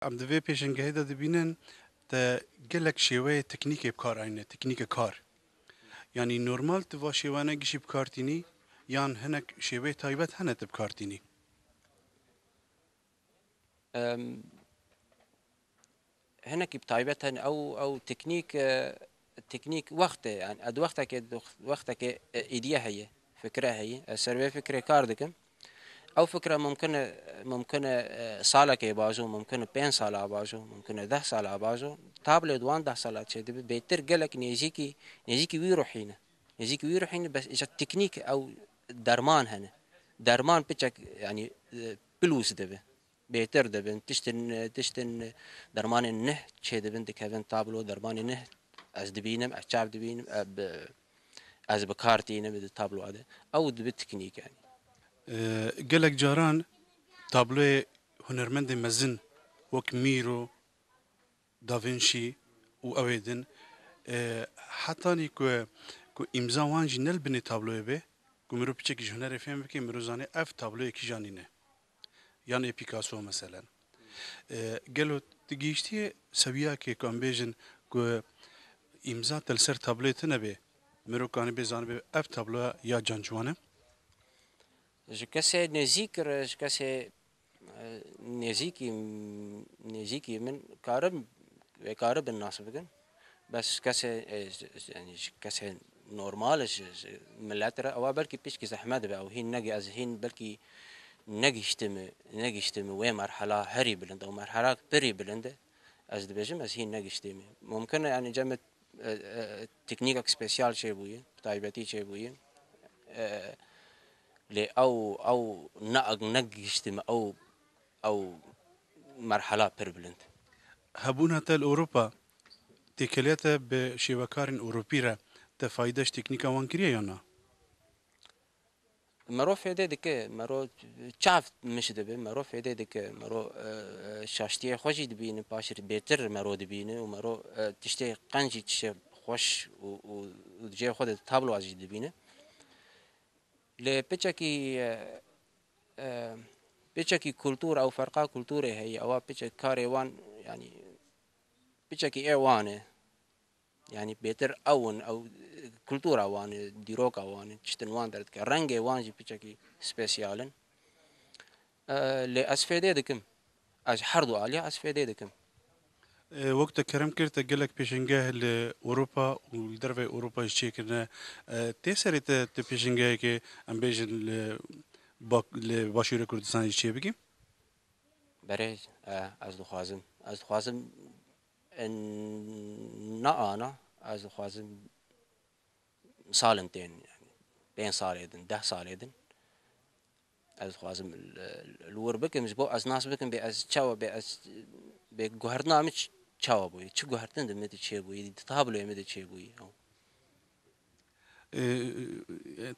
ام دوی پیشنگهی دا دبینن تا گلک شیوه تکنیک بکار اینه تکنیک کار یعنی نورمال تو شیوانه گشی بکارتینی یان هنک شیوه تایبت هنه تبکارتینی هناك بتايبة او تكنيك وقت يعني اد وقتك ايديا هي فكره هي السيرفي فكره كاردكم او فكره ممكن سالة كي باجو ممكن 5 سالة باجو ممكن 10 سالة باجو تابلت وان 10 سالة شد بيتر قالك نيجيكي ويروحين بس اجا التكنيك او درمان هنا درمان بتشك يعني بلوس دبه بهتر دبن تشتن درمان نه چه دبن دکوین تابلو درمان نه از دبینم از چاب دبینم از بکارتینم د تابلو هذا او دب تكنيك يعني گلک جاران تابلو هنرمند مزن وک میرو دافنشی و اویدن حتی کو امضا وان جی نل بنی تابلوی به کو مرو پیچه کی هنر فهم بکی مرو زانه اف تابلوی کی جانینه یعنی پیکاسو مثلا گلو تگیشتی سویا که کام بیجن کو امضا تل سر تابلوی تنبه مرو کانی بزانه به اف تابلو یا جانجوانه جكسي نزيكر جكسي نزيكي من كارب الناس بكن بس كسي يعني كسي نورمال ملاترا او بلكي بيشكي زحمه او هي نجي از هين بلكي نجشتم وين مرحلة هري بلند أو مرحلة بري بلند از دبجم از هي نجشتم ممكن يعني جمت تكنيك سبيسيال شيء بويه طيبتي شيء بويه ل أو نجشتم أو مرحلة بر بلند هبونا تل اوروبا تکلیت به شیوکارن اوروپی را تفایدش تکنیکا وان کریه یا نه مرو فيدي دك مرو شاف مش دبي مرو فيدي دك مرو شاشتي خوشي دبين باشر بيتر مرو دبين ومرو تشتي قنجي تشي خوش وجي خود تابلو ازي دبين ل بيتشكي كولتور او فرقا كولتوري هي او بيتشكي كاريوان يعني بيتشكي ايوانه يعني بيتر اون او كولتورا وان ديروكا وان تشتن وان درت رنگي وان جي بيتشكي سبيسيالن لأسفيدي دكم از حردو عليها أسفيدي دكم وقت کرم کرد گلک پیشنگاه لأوروبا ولدرفه أوروبا يشتي كنا تسري تبيشنگاه که ام بیجن لباشور کردستان يشتي بگیم بري از خوازم ان نا انا از خوازم سالنتين يعني بين صاليدن 10 صاليدن از خوازم الور بكم مزبو از ناس بكم بي از تشاو بي از بي جوهرنا مش تشاو بوي تشو جوهرتن دمت تشي بوي تابلو يمد تشي بوي او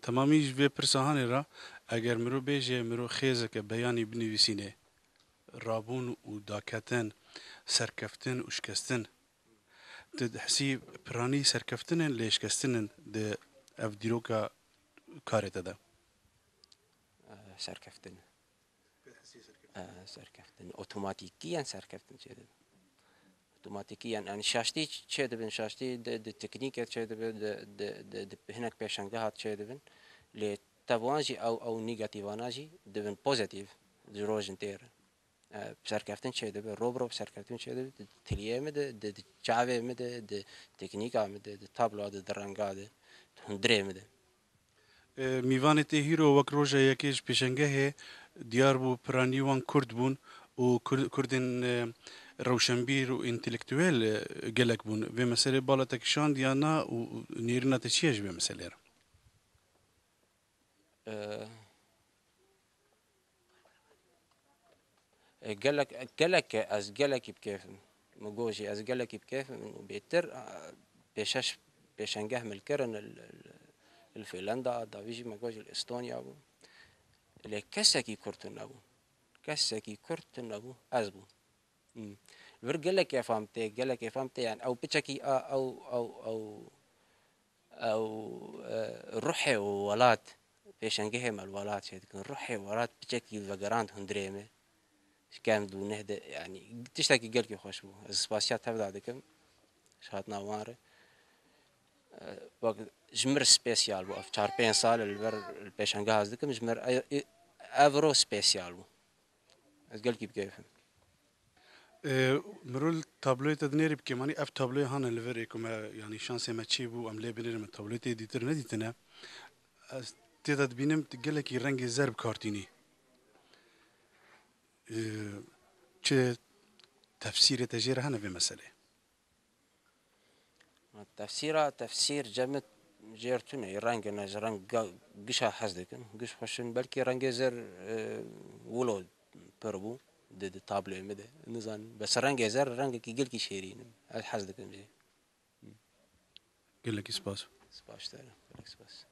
تمامی جوی پرسهانی را اگر مرو بیجه مرو خیزه که بیانی بنویسینه رابون و داکتن سرکفتن و شکستن تحسی پرانی سرکفتنن لیشکستنن ده اف دیروکا کارت ده سركفتن سركفتن اوتوماتيكيا سركفتن كده اوتوماتيكيا يعني شاشتي كده بن شاشتي د تكنيك كده بن د هناك بيشنجات كده بن لتوانجي او نيجاتيفاناجي دبن بوزيتيف دروجن تير سركفتن كده بن روبرو سركفتن كده تليه مد د جافه مد د تكنيكا مد د تابلو د درنگاده هندري مد میوان ته هیرو وک روژه یکیش پیشنگه دیار بو پرانی وان کرد بون و کردن روشنبیر و انتلکتویل گلک بون و مسئله بالا تکشان دیانا و نیرنا تشیش به مسئله را قالك بكيف مجوجي از قالك بكيف بيتر بيشنجه من الكرن الفنلندا دافيجي مجوجي الاستونيا ابو اللي كسكي كرتن ابو كسكي كرتن ابو ازبو فر قالك يا فهمتي يعني او بتشكي او روحي ولات بيشنجه مال ولات شيء روحي ولات بتشكي فقرانت هندريمه كان دو نهدى يعني تشتكي قلقي خوش بو السباسيات تبدا دكم شهات نواره وقت جمر سبيسيال بو في 4 5 سال البر البيشنغاز دكم جمر افرو سبيسيال بو از قلقي بكيفهم مرول تابلوی تدنیری بکمانی اف تابلوی هان الوری کما یعنی شانس ما چی بو ام لبنیر من تابلوی تی دیتر ندیتنه از تیداد بینم تقول کی رنگ زرب کارتینی چه تفسير تجير هنا في مسألة تفسير جمت جيرتوني رنگ ناز رنگ قشا حزدكن قش خوشن بلكي رنگ زر ولو بربو دد تابلو مده نزان بس رنگ زر رنگ كي قل كي شيرين حزدكن جي قال لك اسباس سباش ترى سباس